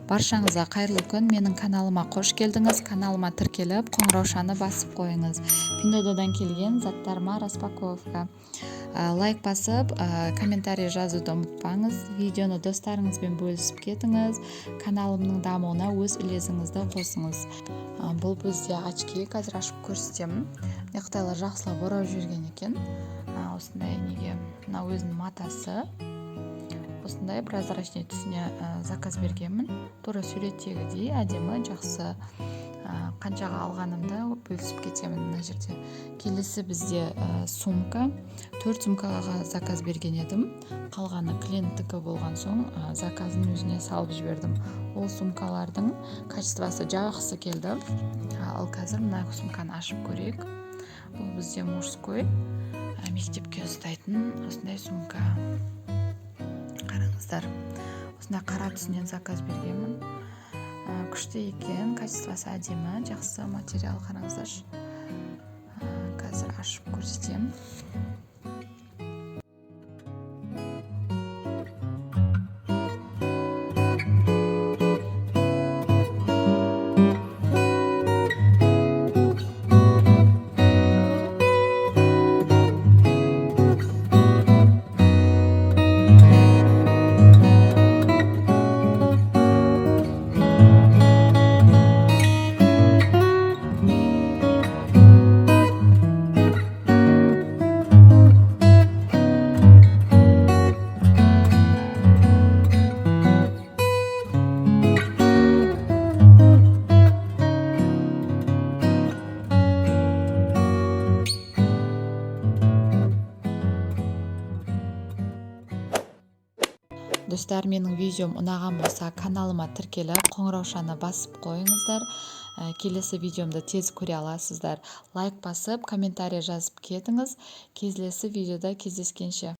Баршаңызға қайырлы күн. Менің каналыма қош келдіңіз. Каналыма тіркеліп, қоңыраушаны басып қойыңыз. Пиндодадан келген заттарыма распаковка. Лайк басып, комментарий жазуды ұмытпаңыз. Видеоны достарыңызбен бөлісіп кетіңіз. Каналымның дамуына өз үлесіңізді қосыңыз. Бұл бізде очки, қазір ашып көрсетемін. Неқтайлар жақсылап орап жүрген екен. Осындай неге, мына өзінің матасы. Осындай прозрачный түсіне заказ бергенмін. Тура суреттегідей әдемі, жақсы. Қаншаға алғанымды бөлісіп кетемін мына жерде. Келесі бізде сумка. 4 сумкаға заказ берген едім. Қалғаны клиенттікі болған соң заказын өзіне салып жібердім. Ол сумкалардың качествосы жақсы келді. Ал қазір мына сумканы ашып көрейік. Бұл бізде мужской, мектепке ұстайтын осындай сумка. Қараңыздар, осындай қара түсінен заказ бергенмін. Күшті екен, качествосы әдемі, жақсы материал. Қараңыздар, қазір ашып көрсетемін. Достар, менің видеом ұнаған болса, каналыма тіркеліп, қоңыраушаны басып қойыңыздар. Келесі видеомды тез көре аласыздар. Лайк басып, комментарий жазып кетіңіз. Келесі видеода кездескенше.